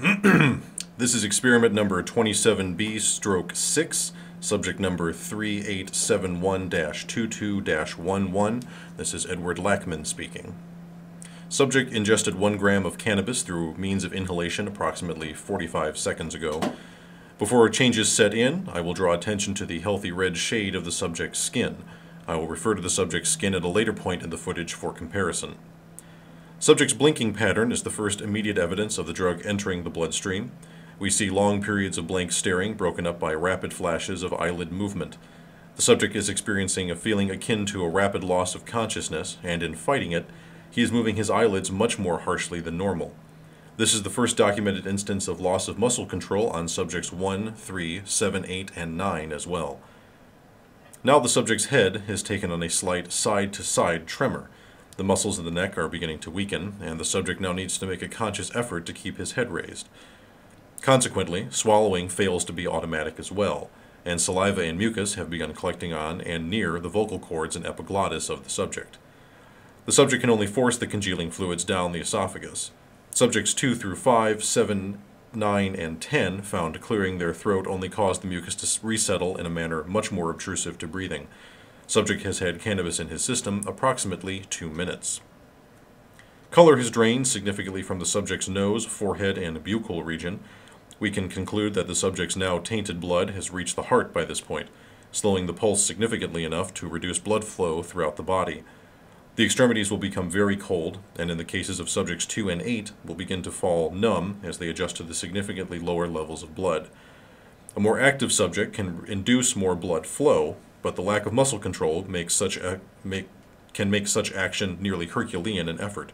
This is experiment number 27B/6, subject number 3871-22-11. This is Edward Lackman speaking. Subject ingested 1 gram of cannabis through means of inhalation approximately 45 seconds ago. Before changes set in, I will draw attention to the healthy red shade of the subject's skin. I will refer to the subject's skin at a later point in the footage for comparison. Subject's blinking pattern is the first immediate evidence of the drug entering the bloodstream. We see long periods of blank staring broken up by rapid flashes of eyelid movement. The subject is experiencing a feeling akin to a rapid loss of consciousness, and in fighting it, he is moving his eyelids much more harshly than normal. This is the first documented instance of loss of muscle control on subjects 1, 3, 7, 8, and 9 as well. Now the subject's head is taken on a slight side-to-side tremor. The muscles in the neck are beginning to weaken, and the subject now needs to make a conscious effort to keep his head raised. Consequently, swallowing fails to be automatic as well, and saliva and mucus have begun collecting on and near the vocal cords and epiglottis of the subject. The subject can only force the congealing fluids down the esophagus. Subjects 2 through 5, 7, 9, and 10 found clearing their throat only caused the mucus to resettle in a manner much more obtrusive to breathing. Subject has had cannabis in his system approximately 2 minutes. Color has drained significantly from the subject's nose, forehead, and buccal region. We can conclude that the subject's now tainted blood has reached the heart by this point, slowing the pulse significantly enough to reduce blood flow throughout the body. The extremities will become very cold, and in the cases of subjects 2 and 8, will begin to fall numb as they adjust to the significantly lower levels of blood. A more active subject can induce more blood flow, but the lack of muscle control can make such action nearly Herculean in effort.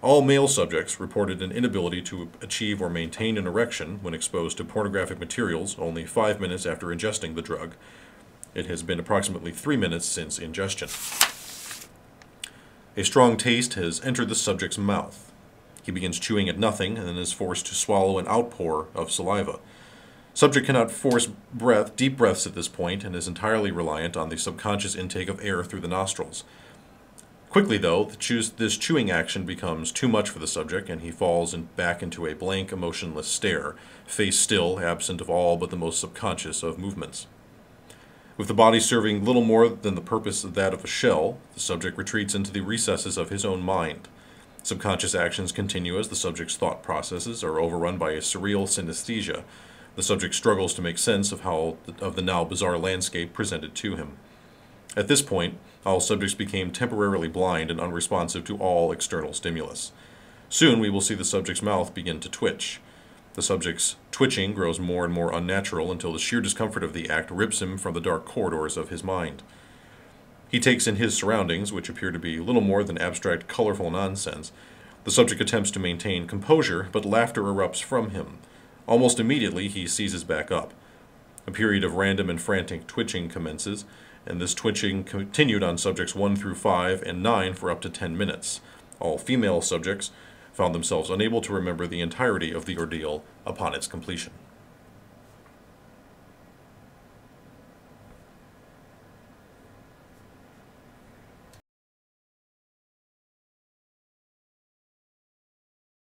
All male subjects reported an inability to achieve or maintain an erection when exposed to pornographic materials only 5 minutes after ingesting the drug. It has been approximately 3 minutes since ingestion. A strong taste has entered the subject's mouth. He begins chewing at nothing and then is forced to swallow an outpour of saliva. Subject cannot force deep breaths at this point and is entirely reliant on the subconscious intake of air through the nostrils. Quickly, though, this chewing action becomes too much for the subject, and he falls back into a blank, emotionless stare, face still, absent of all but the most subconscious of movements. With the body serving little more than the purpose of that of a shell, the subject retreats into the recesses of his own mind. Subconscious actions continue as the subject's thought processes are overrun by a surreal synesthesia. The subject struggles to make sense of the now bizarre landscape presented to him. At this point, all subjects became temporarily blind and unresponsive to all external stimulus. Soon we will see the subject's mouth begin to twitch. The subject's twitching grows more and more unnatural until the sheer discomfort of the act rips him from the dark corridors of his mind. He takes in his surroundings, which appear to be little more than abstract, colorful nonsense. The subject attempts to maintain composure, but laughter erupts from him. Almost immediately, he seizes back up. A period of random and frantic twitching commences, and this twitching continued on subjects 1 through 5 and 9 for up to 10 minutes. All female subjects found themselves unable to remember the entirety of the ordeal upon its completion.